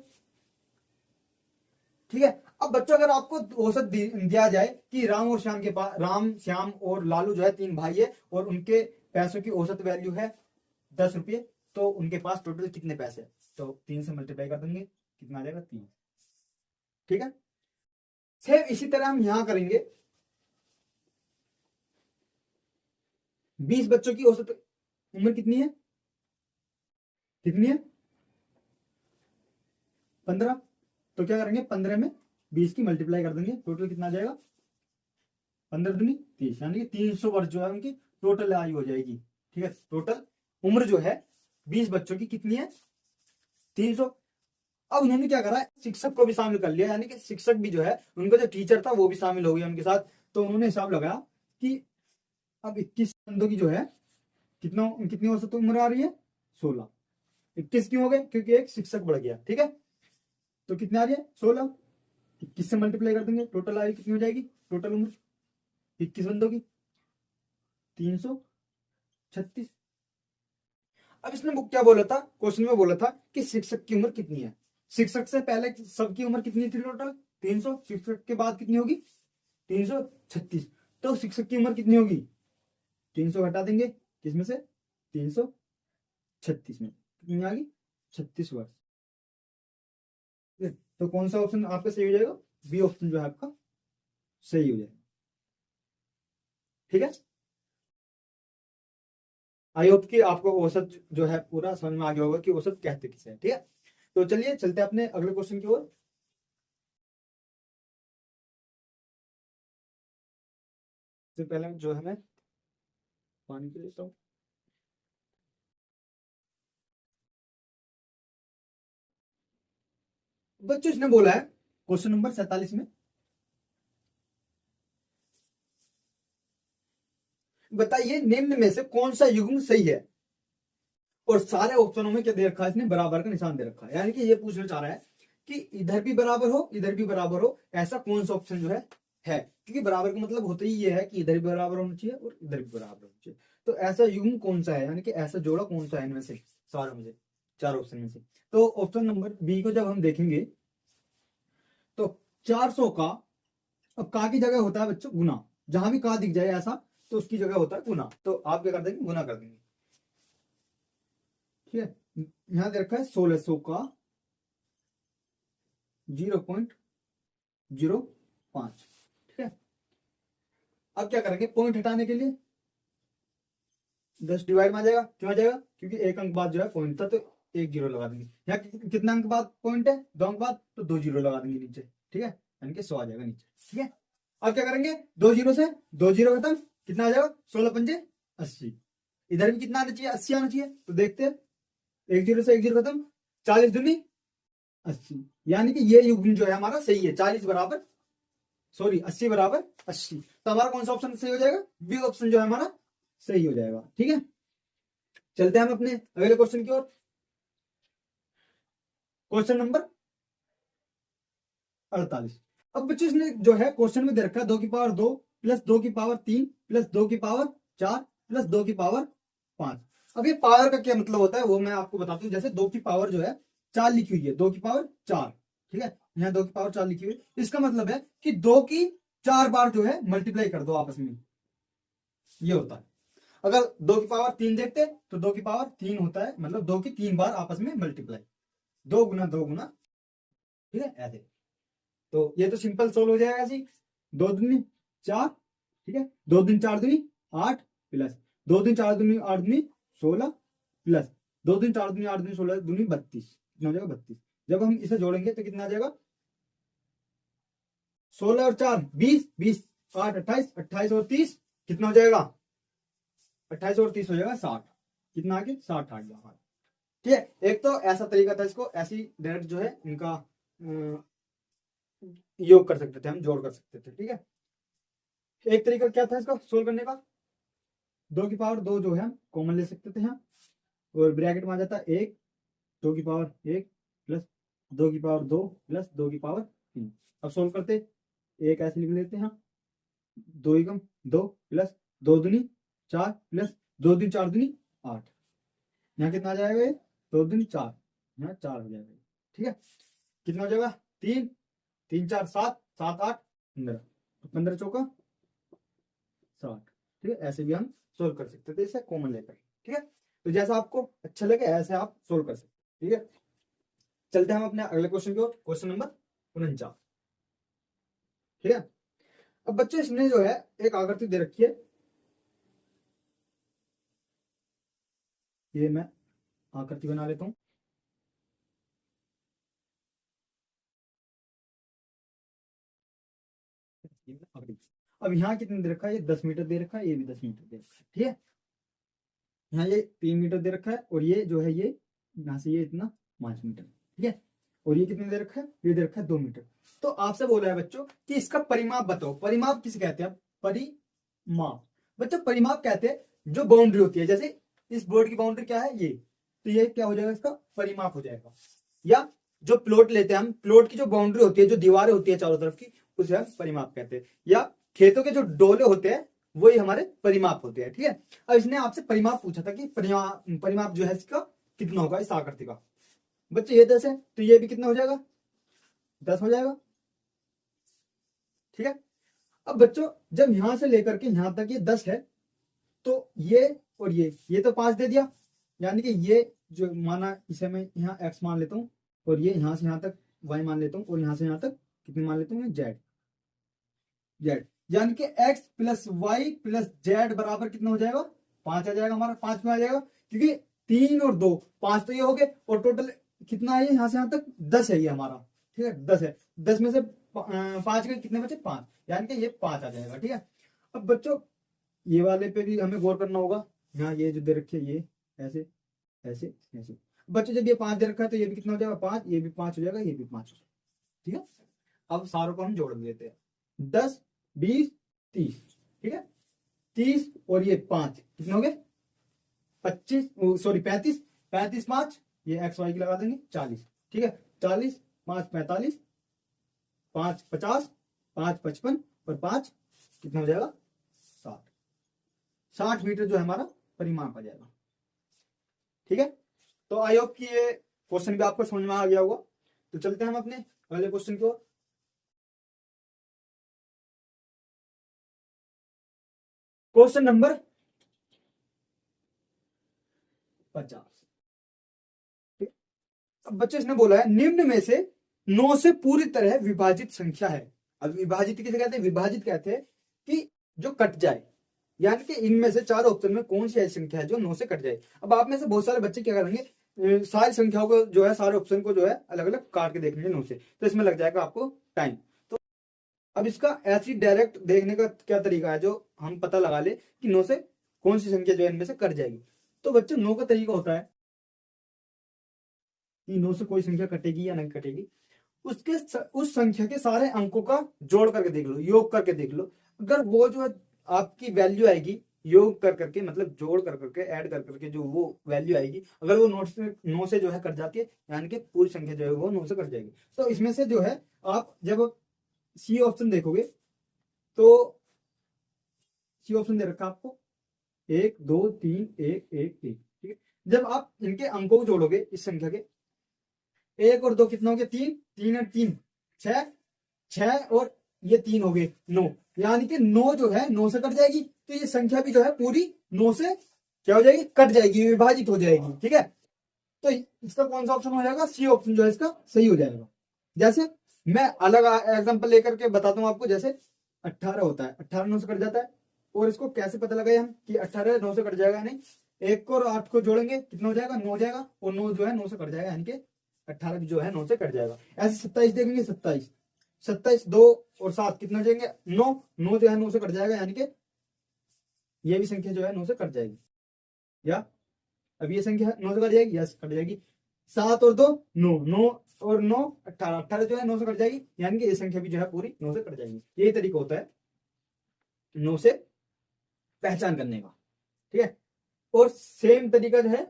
ठीक है, अब बच्चों अगर आपको औसत दिया जाए कि राम और श्याम के पास, राम श्याम और लालू जो है 3 भाई है और उनके पैसों की औसत वैल्यू है 10 रुपये, तो उनके पास टोटल कितने पैसे है, तो 3 से मल्टीप्लाई कर देंगे, कितना आ जाएगा, 3। ठीक है, सेम इसी तरह हम यहां करेंगे। 20 बच्चों की औसत उम्र कितनी है, कितनी है, 15। तो क्या करेंगे, 15 में 20 की मल्टीप्लाई कर देंगे, टोटल कितना आ जाएगा, 15 दूनी 30, यानी कि 300 वर्ष जो है उनकी टोटल आयु हो जाएगी। ठीक है, टोटल उम्र जो है 20 बच्चों की कितनी है, 300। अब उन्होंने क्या करा, शिक्षक को भी शामिल कर लिया, यानी कि शिक्षक भी जो है उनका जो टीचर था वो भी शामिल हो गया उनके साथ। तो उन्होंने हिसाब लगाया कि अब 21 बंदों की जो है कितनी औसत उम्र आ रही है, 16। 21 क्यों हो गए, क्योंकि एक शिक्षक बढ़ गया। ठीक है, तो कितनी आ रही है, 16। 21 से मल्टीप्लाई कर देंगे, टोटल आयु कितनी हो जाएगी, टोटल उम्र 21 बंदों की 336। अब इसने बुक क्या बोला था, क्वेश्चन में बोला था कि शिक्षक की उम्र कितनी है। शिक्षक से पहले सबकी उम्र कितनी थी टोटल, 300। शिक्षक के बाद कितनी होगी, 336। तो शिक्षक की उम्र कितनी होगी, 300 घटा देंगे किसमें से, 336 में, कितनी आ गई, 36 वर्ष। तो कौन सा ऑप्शन आपका सही हो जाएगा, बी ऑप्शन जो है आपका सही हो जाएगा। ठीक है, आई होप कि आपको औसत जो है पूरा समझ में आ गया होगा कि औसत कहते किसे है। ठीक है, तो चलिए चलते हैं अपने अगले क्वेश्चन की ओर। सबसे पहले जो है मैं पानी पी लेता हूँ। बच्चों इसने बोला है क्वेश्चन नंबर 47 में, बताइए निम्न में से कौन सा युग्म सही है। और सारे ऑप्शनों में क्या दे रखा है इसने, बराबर का निशान दे रखा है, यानी कि ये पूछना चाह रहा है कि इधर भी बराबर हो इधर भी बराबर हो, ऐसा कौन सा ऑप्शन जो है। क्योंकि बराबर का मतलब होता ही ये है कि इधर भी बराबर होना चाहिए और इधर भी बराबर होना चाहिए। तो ऐसा युग्म कौन सा है, यानी कि ऐसा जोड़ा कौन सा है इनमें से सारों में से, 4 ऑप्शन में से। तो ऑप्शन नंबर बी को जब हम देखेंगे तो 400 का, अब का की जगह होता है बच्चों गुना, जहां भी का दिख जाए ऐसा तो उसकी जगह होता है गुना, तो आप क्या कर देंगे, गुना कर देंगे। ठीक है, यहां दे रखा है 1600 का 0.05। ठीक है, अब क्या करेंगे, पॉइंट हटाने के लिए 10 डिवाइड में आ जाएगा, क्यों आ जाएगा, क्योंकि एक अंक बाद जो है पॉइंट था तो एक जीरो लगा देंगे। यहाँ कितना अंक बाद पॉइंट है, 2 अंक बाद, तो 2 जीरो लगा देंगे नीचे। ठीक है, यानी कि 100 आ जाएगा नीचे। ठीक है, अब क्या करेंगे, 2 जीरो से 2 जीरो खत्म, कितना आ जाएगा, 16 पंजे 80। इधर भी कितना आना चाहिए, 80 आना चाहिए। तो देखते हैं, 1 जीरो से 1 जीरो खत्म, 40 दूनी 80, यानी कि ये युग्म जो है हमारा सही है, 40 बराबर, सॉरी 80 बराबर 80। तो हमारा कौन सा ऑप्शन सही हो जाएगा, बी ऑप्शन जो है हमारा सही हो जाएगा। ठीक है, चलते हैं हम अपने अगले क्वेश्चन की ओर। Question number 48। अब बच्चों इसने जो है क्वेश्चन में दे रखा है 2 की पावर 2 प्लस 2 की पावर 3 प्लस 2 की पावर 4 प्लस 2 की पावर 5। अब ये पावर का क्या मतलब होता है वो मैं आपको बताता हूँ। जैसे 2 की पावर जो है 4 लिखी हुई है, 2 की पावर 4, ठीक है, यहाँ 2 की पावर 4 लिखी हुई है। इसका मतलब है कि 2 की 4 बार जो है मल्टीप्लाई कर दो आपस में, ये होता है। अगर 2 की पावर 3 देखते तो 2 की पावर 3 होता है, मतलब 2 की 3 बार आपस में मल्टीप्लाई, 2 गुना 2 गुना, ठीक है, ऐसे। तो ये तो सिंपल सोल्व हो जाएगा जी। 2 दूनी 4, ठीक है, 2 दूनी 4 दूनी 8 प्लस 2 दूनी 4 दूनी 8 दूनी 16 प्लस 2 दूनी 4 दूनी 8 दूनी 16 दूनी 32, कितना हो जाएगा 32। जब हम इसे जोड़ेंगे तो कितना आ जाएगा, 16 और 4 20, 20 8 28, 28 और 30 कितना हो जाएगा, 28 और 30 हो जाएगा 60, कितना आगे 60 आ गया हमारा, ठीक है। एक तो ऐसा तरीका था, इसको ऐसी डायरेक्ट जो है इनका योग कर सकते थे, हम जोड़ कर सकते थे, ठीक है। एक तरीका क्या था इसका सोल्व करने का, 2 की पावर 2 जो है हम कॉमन ले सकते थे यहाँ, और ब्रैकेट में आ जाता 1, 2 की पावर 1 प्लस 2 की पावर 2 प्लस 2 की पावर 3। अब सोल्व करते, एक ऐसे लिख लेते हैं, 2 एकम 2 प्लस 2 दूनी 4 प्लस 2 दूनी 4 दूनी 8, यहाँ कितना आ जाएगा, ये 2 दूनी 4, यहाँ 4 हो जाएगा, ठीक है। कितना हो जाएगा 3 3 4 7 7 8 15, 15 चौका 60, ठीक है। ऐसे भी हम सोल्व कर सकते थे इसे कॉमन लेकर, ठीक है। तो जैसा आपको अच्छा लगे ऐसे आप सोल्व कर सकते, ठीक है। चलते हैं हम अपने अगले क्वेश्चन की ओर, क्वेश्चन नंबर 49, ठीक है। अब बच्चे इसने जो है एक आकृति दे रखी है, ये मैं आकृति बना लेता हूं, अब यहाँ कितने दे रखा है, ये 10 मीटर दे रखा है, ये भी 10 मीटर दे रखा है, ठीक है। यहाँ ये 3 मीटर दे रखा है, और ये जो है ये यहाँ से ये इतना 5 मीटर, ठीक है। और ये कितने दे रखा है, ये दे रखा है 2 मीटर। तो आपसे बोल रहा है बच्चों कि इसका परिमाप बताओ। परिमाप किसे कहते हैं, परिमाप बच्चों, परिमाप कहते हैं जो बाउंड्री होती है, जैसे इस बोर्ड की बाउंड्री क्या है ये, तो ये क्या हो जाएगा, इसका परिमाप हो जाएगा। या जो प्लॉट लेते हैं हम, प्लॉट की जो बाउंड्री होती है, जो दीवारें होती है चारों तरफ की, उसे हम परिमाप कहते हैं। या खेतों के जो डोले होते हैं वही हमारे परिमाप होते हैं, ठीक है। अब इसने आपसे परिमाप पूछा था कि परिमाप जो है इसका कितना होगा, इस आकृति का। बच्चे ये 10 है तो ये भी कितना हो जाएगा, 10 हो जाएगा, ठीक है। अब बच्चों जब यहां से लेकर के यहां तक ये 10 है, तो ये और ये तो 5 दे दिया, यानी कि ये जो माना, इसे मैं यहाँ x मान लेता हूँ, और ये यहां से यहां तक y मान लेता हूँ, और यहां से यहां तक कितने मान लेता हूँ, z, यानी कि x plus Y plus Z बराबर कितना हो जाएगा, 5 आ जाएगा हमारा। 5 में आ जाएगा क्योंकि 3 और 2 5 तो ये हो गए, और टोटल कितना है यहाँ से यहाँ तक 10 है ये हमारा, ठीक है, 10 है। 10 में से 5 के कितने बचे, 5, यानी कि ये 5 आ जाएगा, ठीक है। अब बच्चों ये वाले पे भी हमें गौर करना होगा, यहाँ ये जो दे रखे ये ऐसे ऐसे ऐसे। बच्चों जब ये 5 दे रखा है तो ये भी कितना हो जाएगा, 5, ये भी 5 हो जाएगा, ये भी 5 हो जाएगा, ठीक है। अब सारों को हम जोड़ देते हैं, 10 20 30, ठीक है। 30 और ये 5 कितने हो गए, 25, सॉरी 35, 35 5, ये एक्स वाई की लगा देंगे 40, ठीक है। 40 5 45, 5 50, 5 55 और 5 कितना हो जाएगा, 60। 60 मीटर जो है हमारा परिमाप आ जाएगा, ठीक है। तो आई होप कि ये क्वेश्चन भी आपको समझ में आ गया होगा। तो चलते हैं हम अपने अगले क्वेश्चन की ओर। क्वेश्चन नंबर 50, अब बच्चे इसने बोला है निम्न में से 9 से पूरी तरह विभाजित संख्या है। अब विभाजित किसे कहते हैं, विभाजित कहते हैं कि जो कट जाए, यानी कि इनमें से 4 ऑप्शन में कौन सी ऐसी संख्या है जो 9 से कट जाए। अब आप में से बहुत सारे बच्चे क्या करेंगे, सारी संख्याओं को जो है, सारे ऑप्शन को जो है अलग अलग काट के देखेंगे 9 से, तो इसमें लग जाएगा आपको टाइम। तो अब इसका ऐसी डायरेक्ट देखने का क्या तरीका है जो हम पता लगा ले कि 9 से कौन सी संख्या जो है इनमें से कट जाएगी। तो बच्चों 9 का तरीका होता है कि 9 से कोई संख्या कटेगी या नहीं कटेगी, उसके उस संख्या के सारे अंकों का जोड़ करके देख लो, योग करके देख लो। अगर वो जो है आपकी वैल्यू आएगी, योग कर करके मतलब जोड़ कर करके ऐड कर करके जो वो वैल्यू आएगी, अगर वो 9 से जो है कट जाती है, यानी कि पूरी संख्या जो है वो 9 से कट जाएगी। तो इसमें से जो है आप जब सी ऑप्शन देखोगे तो सी ऑप्शन दे रखा आपको 1 2 3 1 1 1, ठीक है। जब आप इनके अंकों को जोड़ोगे इस संख्या के, 1 और 2 कितना हो गया 3, 3 और 3 6, 6 और ये 3 हो गए 9, यानी कि 9 जो है 9 से कट जाएगी, तो ये संख्या भी जो है पूरी 9 से क्या हो जाएगी, कट जाएगी, विभाजित हो जाएगी। ठीक है, तो इसका कौन सा ऑप्शन हो जाएगा, सी ऑप्शन जो है इसका सही हो जाएगा। जैसे मैं अलग एग्जांपल लेकर के बताता हूं आपको, जैसे 18 होता है, 18 9 से कट जाता है, और इसको कैसे पता लगाए हम कि 18 9 से कट जाएगा, नहीं 1 को और 8 को जोड़ेंगे कितना हो जाएगा 9 हो जाएगा, और 9 जो है 9 से कट जाएगा, यानी कि 18 भी जो है 9 से कट जाएगा। ऐसे 27 देखेंगे, 27 27 2 और 7 कितना हो जाएंगे 9, 9 जो है 9 से कट जाएगा, यानी कि ये भी संख्या जो है 9 से कट जाएगी। या अब ये संख्या 9 से कट जाएगी, यस कट जाएगी। 7 और 2 9, 9 और 9 18, 18 जो है 9 से कट जाएगी, यानी कि ये संख्या भी जो है पूरी 9 से कट जाएगी। यही तरीका होता है 9 से पहचान करने का। ठीक है, और सेम तरीका जो है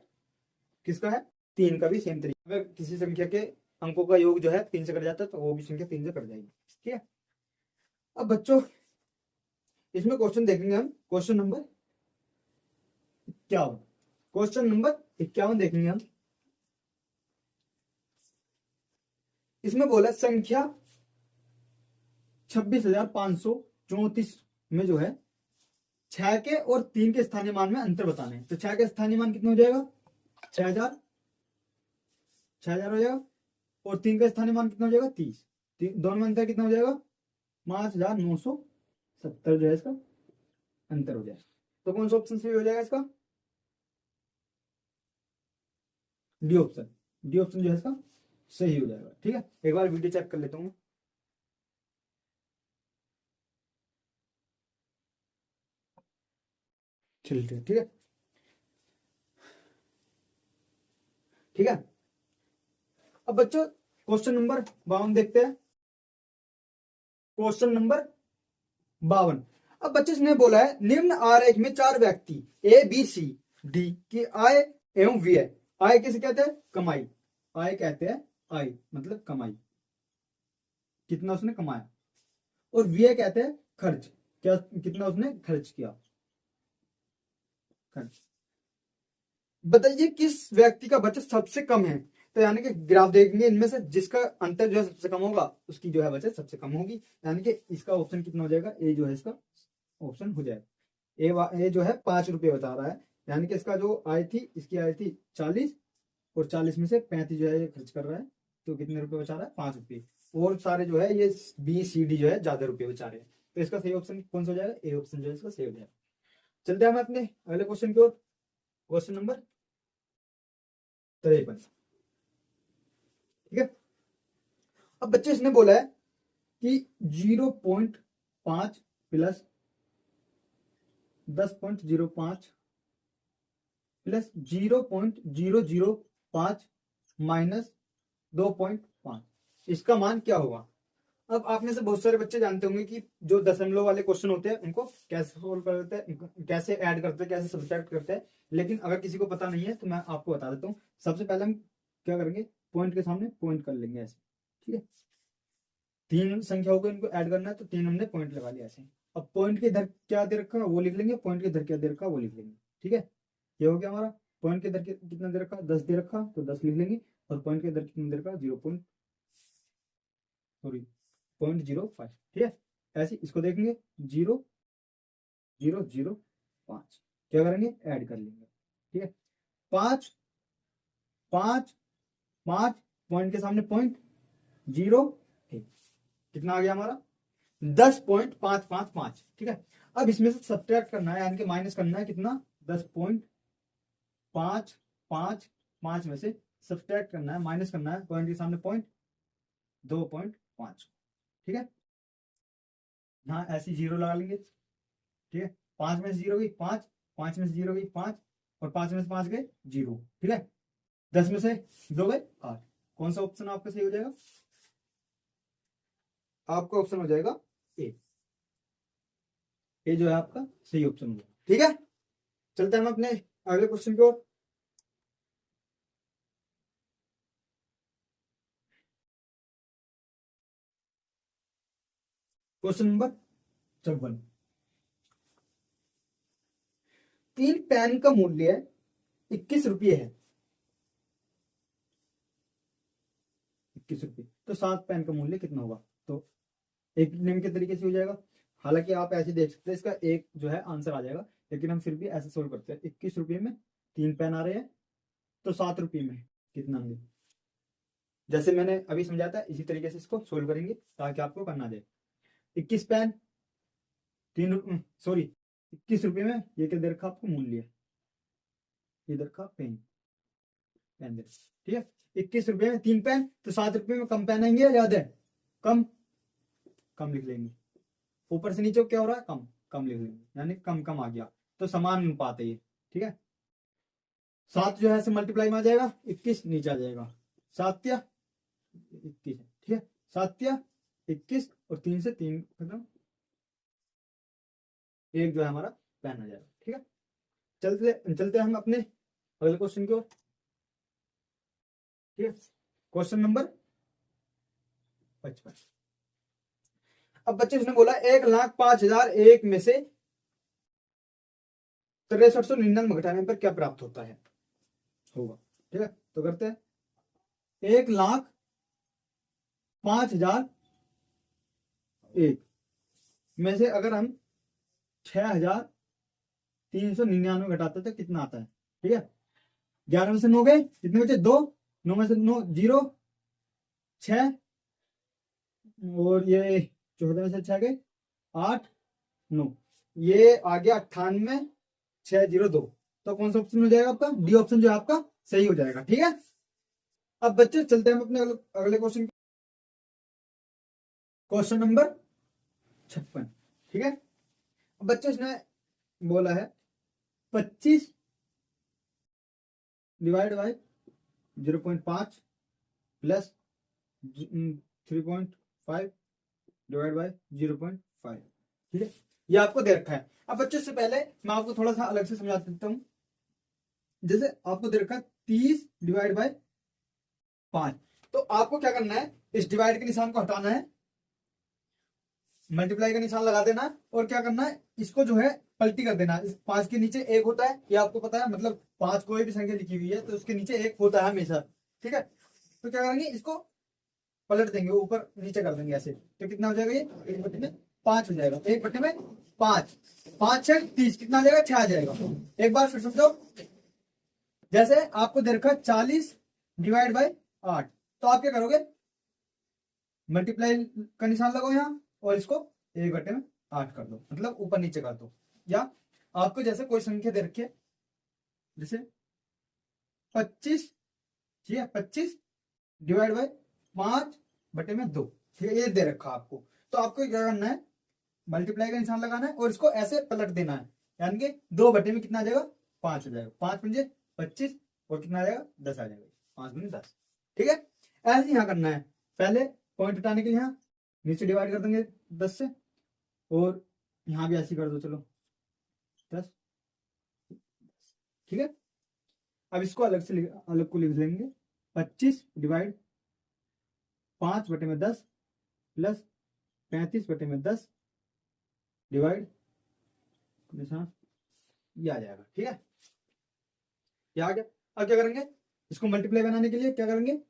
किसका है, 3 का भी सेम तरीका। अगर किसी संख्या के अंकों का योग जो है 3 से कट जाता है, तो वो भी संख्या 3 से कट जाएगी। ठीक है, अब बच्चों इसमें क्वेश्चन देखेंगे हम, क्वेश्चन नंबर 51, क्वेश्चन नंबर 51 देखेंगे हम। इसमें बोला संख्या 26,534 में जो है 6 के और 3 के स्थानीय मान में अंतर बताने। तो 6 के स्थानीय मान कितना हो जाएगा 6000, 6000 हो जाएगा, और 3 का स्थानीय मान कितना हो जाएगा 30, दोनों में अंतर कितना हो जाएगा 5970 जो है इसका अंतर हो जाएगा। तो कौन सा ऑप्शन सही हो जाएगा इसका, डी ऑप्शन, डी ऑप्शन जो है इसका सही हो जाएगा। ठीक है, एक बार वीडियो चेक कर लेता हूँ। चलिए ठीक है, ठीक है। अब बच्चों क्वेश्चन नंबर 52 देखते हैं, क्वेश्चन नंबर 52। अब बच्चे ने बोला है निम्न आरेख में 4 व्यक्ति ए बी सी डी की आय एवं व्यय, आय किसे कहते हैं कमाई, आय कहते हैं आय मतलब कमाई, कितना उसने कमाया, और व्यय कहते हैं खर्च, क्या कितना उसने खर्च किया, खर्च। बताइए किस व्यक्ति का बचत सबसे कम है। तो यानी कि ग्राफ देखेंगे, इनमें से जिसका अंतर जो है सबसे कम होगा उसकी जो है बचत सबसे कम होगी, यानी कि इसका ऑप्शन कितना हो जाएगा, ए जो है इसका ऑप्शन हो जाएगा। ए जो है 5 रुपये बता रहा है, यानी कि इसका जो आय थी, इसकी आय थी 40, और 40 में से 35 जो है ये खर्च कर रहा है, तो कितने रुपए बचा रहा है 5 रुपये, और सारे जो है ये बी सी डी जो है ज्यादा रुपये बचा रहे हैं। तो इसका सही ऑप्शन कौन सा हो जाएगा, ए ऑप्शन जो है इसका सही हो जाएगा। चलते हैं हम अपने अगले क्वेश्चन की ओर, क्वेश्चन नंबर 53। ठीक है, अब बच्चे इसने बोला है कि 0.5 प्लस 10.05 प्लस 0.005 माइनस 2.5, इसका मान क्या होगा। अब आप में से बहुत सारे बच्चे जानते होंगे कि जो दशमलव वाले क्वेश्चन होते हैं उनको कैसे सोल्व करते हैं, कैसे ऐड करते हैं, कैसे सब्ट्रैक्ट करते हैं। लेकिन अगर किसी को पता नहीं है तो मैं आपको बता देता हूँ। सबसे पहले हम क्या करेंगे, पॉइंट के सामने पॉइंट कर लेंगे ऐसे। ठीक है, 3 संख्याओं को इनको ऐड करना है, तो 3 हमने पॉइंट लगा लिया ऐसे। अब पॉइंट के इधर क्या दे रखा है वो लिख लेंगे, पॉइंट के इधर क्या दे रखा है वो लिख लेंगे। ठीक है, ये हो गया हमारा। पॉइंट के इधर कितना दे रखा, 10 दे रखा, तो 10 लिख लेंगे, और पॉइंट के इधर कितना दे रखा 0.05। ठीक है, ऐसे इसको देखेंगे 0.005, क्या करेंगे ऐड कर लेंगे। ठीक है, 5 5 5 पॉइंट के सामने पॉइंट 0 कितना आ गया हमारा 10.555। ठीक है, अब इसमें से सब्ट्रैक्ट करना है, यानी कि माइनस करना है कितना 10.555 में से सब्ट्रैक्ट करना है, माइनस करना है, पॉइंट के सामने पॉइंट 2.5। ठीक है, यहाँ ऐसी 0 लगा लेंगे। ठीक है, 5 में से 0 गई 5, 5 में से 0 गई 5, और 5 में से 5 गए 0। ठीक है, 10 में से 2 गए 8। कौन सा ऑप्शन आपका सही हो जाएगा, आपका ऑप्शन हो जाएगा ए, ए जो है आपका सही ऑप्शन होगा। ठीक है, चलते हैं हम अपने अगले क्वेश्चन की ओर। Question number 54। 3 पेन का मूल्य 21 रुपये है। 21 रुपये। तो 7 पेन का मूल्य कितना होगा? तो एक निम्न के तरीके से हो जाएगा। हालांकि आप ऐसे देख सकते हैं, इसका एक जो है आंसर आ जाएगा, लेकिन हम फिर भी ऐसे सोल्व करते हैं। 21 रुपये में 3 पेन आ रहे हैं, तो 7 रुपये में कितना होंगे? जैसे मैंने अभी समझाया था, इसी तरीके से इसको सोल्व करेंगे ताकि आपको करना दे। 21 पेन 21 रुपये में ये क्या दे रखा आपको मूल्य? ये दे रखा पेन पेन दे, ठीक है। 21 रुपये में 3 पेन, तो 7 रुपये में कम पेन आएंगे या ज्यादा? कम कम लिख लेंगे। ऊपर से नीचे क्या हो रहा है? कम कम लिख लेंगे, यानी कम कम आ गया। तो समान अनुपात है ये, ठीक है। 7 जो है से मल्टीप्लाई में आ जाएगा, 21 नीचे आ जाएगा। 7 या 21, ठीक है। 7 या 21 और 3 से 3 खत्म, एक जो है हमारा पेन आ जाएगा, ठीक है। चलते चलते हम अपने अगले क्वेश्चन की ओर, ठीक है। Question number 55। अब बच्चे उसने बोला 1,05,001 में से 6399 घटाने पर क्या प्राप्त होता है? होगा, ठीक है। तो करते हैं 1,05,001 में से अगर हम 6,399 घटाते तो कितना आता है? ठीक है। 11 में से 9 गए, कितने बचे? 2। 9 में से 9 0, 6, और ये 14 में से 6 गए 8, 9, ये आ गया 98,602। तो कौन सा ऑप्शन हो जाएगा आपका? डी ऑप्शन जो है आपका सही हो जाएगा, ठीक है। अब बच्चे चलते हैं हम अपने अगले क्वेश्चन, क्वेश्चन नंबर 56, ठीक है। अब बच्चे इसने बोला है 25 divide by 0.5 plus 3.5 divide by 0.5, ठीक है। ये आपको दे रखा है। अब बच्चों से पहले मैं आपको थोड़ा सा अलग से समझा देता हूं। जैसे आपको दे रखा है 30 डिवाइड बाय 5, तो आपको क्या करना है? इस डिवाइड के निशान को हटाना है, मल्टीप्लाई का निशान लगा देना, और क्या करना है? इसको जो है पलटी कर देना। इस 5 के नीचे 1 होता है, ये आपको पता है। मतलब 5 कोई भी संख्या लिखी हुई है तो उसके नीचे 1 होता है हमेशा, ठीक है। तो क्या करेंगे? इसको पलट देंगे, ऊपर नीचे कर देंगे ऐसे। तो कितना हो जाएगा? ये 1/5 हो जाएगा। 1/5, 5 6 30, कितना आ जाएगा? 6 आ जाएगा। एक बार फिर समझो, जैसे आपको दे रखा 40 डिवाइड बाय 8, तो आप क्या करोगे? मल्टीप्लाई का निशान लगाओ यहाँ, और इसको 1/8 कर दो, मतलब ऊपर नीचे कर दो। या आपको जैसे कोई संख्या दे रखी है, जैसे 25, ठीक है, 25 डिवाइड बाय 5/2, ठीक है, ये दे रखा आपको। तो आपको क्या करना है? मल्टीप्लाई का निशान लगाना है और इसको ऐसे पलट देना है, यानी कि 2 में कितना आ जाएगा? 5 हो जाएगा। 5 पंजे 25, और कितना आ जाएगा? 10 आ जाएगा। 5 गुने 10, ठीक है। ऐसे यहाँ करना है। पहले पॉइंट हटाने के लिए यहाँ नीचे डिवाइड कर देंगे 10 से, और यहाँ भी ऐसे कर दो, चलो 10, ठीक है। अब इसको अलग से अलग को लिख लेंगे। 25 डिवाइड 5/10 प्लस 35/10 डिवाइड निशान, ये आ जाएगा, ठीक है। ये आ गया। अब क्या करेंगे? इसको मल्टीप्लाई बनाने के लिए क्या करेंगे?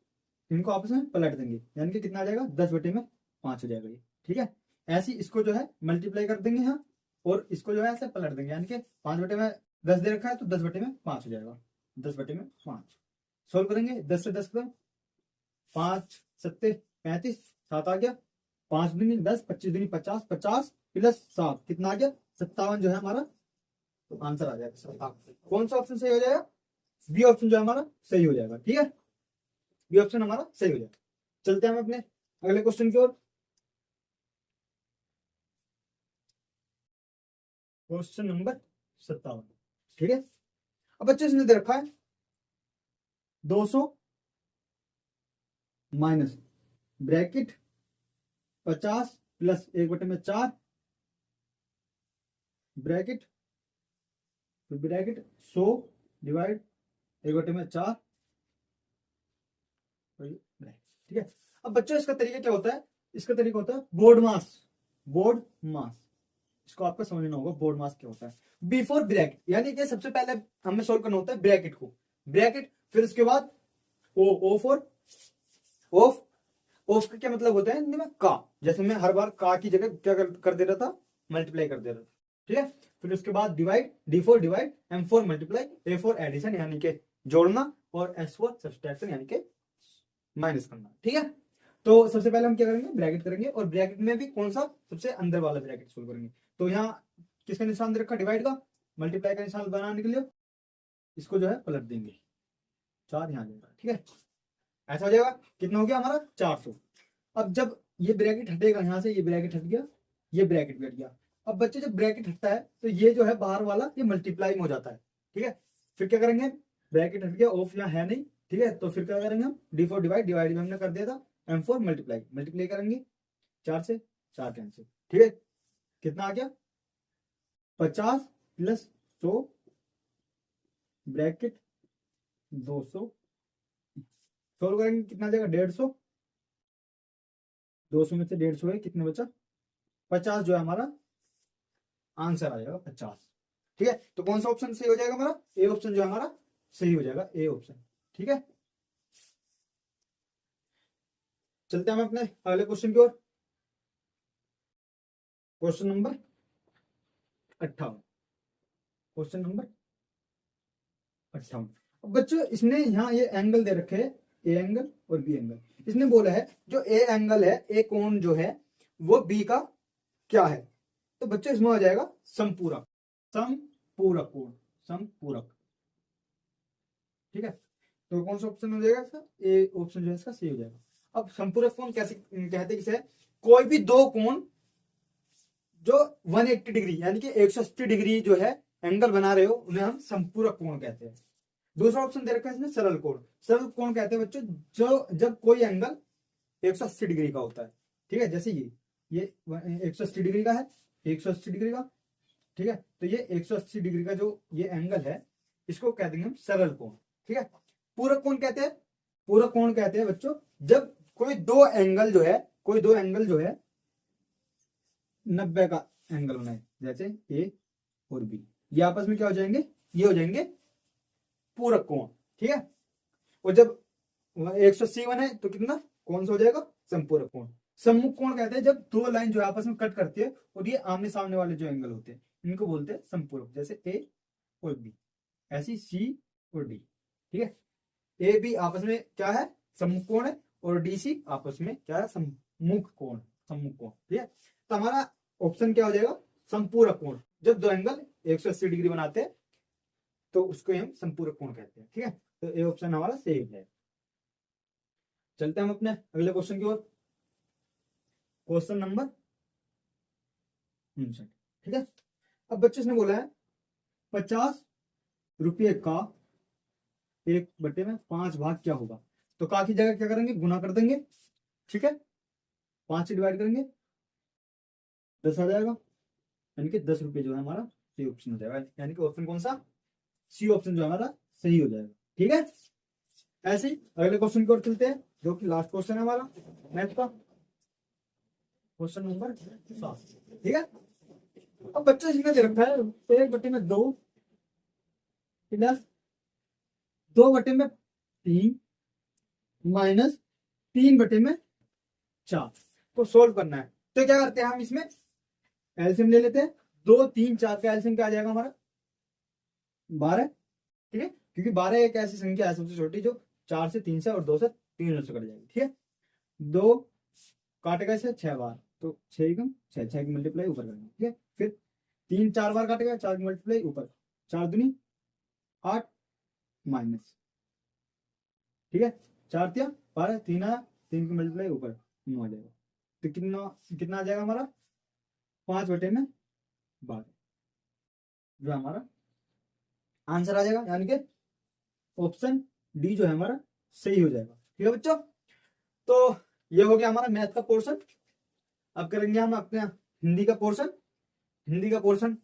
इनको आपस में पलट देंगे, यानी कि कितना आ जाएगा? 10/5 हो जाएगा ये, ठीक है। ऐसे इसको जो है मल्टीप्लाई कर देंगे यहाँ, और इसको जो है ऐसे पलट देंगे, यानी कि 5/10 दे रखा है, तो 10/5 हो जाएगा। 10/5 सोल्व करेंगे। 10 से 10 करो, 5 7 35, 7 आ गया। 5 दूनी 10, 25 दूनी 50, 50 प्लस 7 कितना आ गया? 57 जो है हमारा, तो आंसर आ जाएगा 57। कौन सा ऑप्शन सही हो जाएगा? बी ऑप्शन जो है हमारा सही हो जाएगा, ठीक है। बी ऑप्शन हमारा सही हो जाएगा। चलते हैं हम अपने अगले क्वेश्चन की ओर। क्वेश्चन नंबर 57, ठीक है। अब बच्चे इसने दे रखा है 200 minus bracket 50 plus 1/4 bracket 100 divide 1/4, ठीक है। अब बच्चों इसका तरीका क्या होता है? इसका तरीका होता है बोर्ड मास। बोर्ड मास, इसको आपको समझना होगा। बोर्ड मास क्या होता है? बिफोर ब्रैकेट, यानी कि सबसे पहले हमें सोल्व करना होता है ब्रैकेट को, ब्रैकेट, फिर उसके बाद ओ फॉर ऑफ, ऑफ का क्या मतलब होता है हिंदी में? का। जैसे मैं हर बार का की जगह क्या कर दे रहा था, मल्टीप्लाई कर दे रहा था। ठीक है, फिर उसके बाद divide, D4 divide, M4 multiply, A4 addition यानी कि जोड़ना, और S4 सब्सट्रैक्शन यानी कि माइनस करना। ठीक है, तो सबसे पहले हम क्या करेंगे, ब्रैकेट करेंगे, और ब्रैकेट में भी कौन सा, सबसे अंदर वाला ब्रैकेट सोल्व करेंगे। तो यहाँ किसका निशान दे रखा, डिवाइड का, मल्टीप्लाई का निशान बनाने के लिए इसको जो है पलट देंगे, 4 यहाँ जाएगा। ठीक है, ऐसा हो जाएगा। कितना हो गया हमारा, 400। अब जब ये ब्रैकेट हटेगा यहाँ से, ये ब्रैकेट हट गया, ये ब्रैकेट भी हट गया। अब बच्चे जब ब्रैकेट हटता है तो ये जो है बाहर वाला ये मल्टीप्लाई में हो जाता है। ठीक है, फिर क्या करेंगे, ब्रैकेट हट गया, ऑफ यहाँ है नहीं। ठीक है, तो फिर क्या करेंगे हम, D4 डिवाइड, डिवाइड में हमने कर दिया था, M4 मल्टीप्लाई, मल्टीप्लाई करेंगे 4 से, 4 कैंसिल। ठीक है, कितना आ गया, 50 प्लस 100 ब्रैकेट 200, सोल्व करेंगे कितना जाएगा, 150, 200 में से 150 है, कितने बचा, 50 जो है हमारा आंसर आ जाएगा 50। ठीक है, तो कौन सा ऑप्शन सही हो जाएगा हमारा, ए ऑप्शन जो है हमारा सही हो जाएगा, ए ऑप्शन। ठीक है, चलते हैं हम अपने अगले क्वेश्चन की ओर। Question number 58, question number 58। बच्चों इसने यहाँ ये एंगल दे रखे हैं, ए एंगल और बी एंगल। इसने बोला है जो ए एंगल है, ए कोण जो है वो बी का क्या है। तो बच्चों इसमें हो जाएगा समपूरक, समपूरक कोण, समपूरक। ठीक है, तो कौन सा ऑप्शन हो जाएगा इसका, ए ऑप्शन जो है इसका सही हो जाएगा। अब संपूरक कोण कैसे कहते हैं, किसे, कोई भी दो कोण जो 180 डिग्री यानी कि 180 डिग्री जो है एंगल बना रहे हो उन्हें हम संपूरक कोण कहते हैं। दूसरा ऑप्शन दे रखा है इसमें सरल कोण। सरल कोण कहते हैं बच्चों जो जब कोई एंगल 180 डिग्री का होता है। ठीक है, जैसे ये 180 डिग्री का है, 180 डिग्री का। ठीक है, तो ये 180 डिग्री का जो ये एंगल है इसको कह देंगे हम सरल कोण। ठीक है, पूरक कोण कहते हैं, पूरक कोण कहते हैं बच्चों जब कोई दो एंगल जो है, कोई दो एंगल जो है 90 का एंगल बनाए, जैसे ए और बी, ये आपस में क्या हो जाएंगे, ये हो जाएंगे पूरक कोण। ठीक है, और जब 180 बने तो कितना, कौन सा हो जाएगा, संपूरक कोण। सम्मुख कोण कहते हैं जब दो लाइन जो आपस में कट करती है और ये आमने सामने वाले जो एंगल होते हैं इनको बोलते हैं संपूरक, जैसे ए और बी, ऐसी सी और डी। ठीक है, ए बी आपस में क्या है, सम्मुख कोण है, और डी सी आपस में क्या है, सम्मुख कोण, सम्मुख कोण। ठीक है, तो हमारा ऑप्शन क्या हो जाएगा, संपूरक कोण। जब दो एंगल 180 डिग्री बनाते हैं तो उसको हम संपूरक कोण कहते हैं। ठीक है, तो ए ऑप्शन हमारा सही है। चलते हैं हम अपने अगले क्वेश्चन की ओर, क्वेश्चन नंबर 59। ठीक है, अब बच्चे ने बोला है 50 रुपये का 1/5 भाग क्या होगा। तो का की जगह क्या करेंगे, गुना कर देंगे। ठीक है, 5 से डिवाइड करेंगे 10 आ जाएगा, यानी कि 10 रुपये जो है हमारा सही ऑप्शन हो जाएगा, यानी कि ऑप्शन कौन सा, सी ऑप्शन जो हमारा सही हो जाएगा। ठीक है, ऐसे ही अगले क्वेश्चन की ओर चलते हैं जो कि लास्ट क्वेश्चन है हमारा मैथ का, क्वेश्चन नंबर 7। ठीक है, अब बच्चे इसमें दे रखा है 1/2 प्लस 2/3 माइनस 3/4 को सोल्व करना है। तो क्या करते हैं हम इसमें एलसीएम ले लेते हैं, 2 3 4 का एलसीएम क्या आ जाएगा हमारा 12। ठीक है, क्योंकि 12 एक ऐसी संख्या है सबसे छोटी जो 4 से 3 से और 2 से 3 से कट जाएगी। ठीक है, 2 काटेगा इसे 6 बार, तो 6 कम 6 की मल्टीप्लाई ऊपर करेंगे। ठीक है, फिर 3 4 बार काटेगा, 4 की मल्टीप्लाई ऊपर, 4 दूनी 8 माइनस। ठीक है, 4 तिया 12, 3 आया, 3 की मल्टीप्लाई ऊपर 9 आ जाएगा। तो कितना कितना आ जाएगा हमारा 5/12 जो हमारा आंसर आ जाएगा, यानी कि ऑप्शन डी जो है हमारा सही हो जाएगा। ठीक है बच्चों, तो ये हो गया हमारा मैथ का पोर्शन। अब करेंगे हम अपने हिंदी का पोर्शन। हिंदी का पोर्शन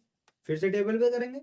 फिर से टेबल पे करेंगे।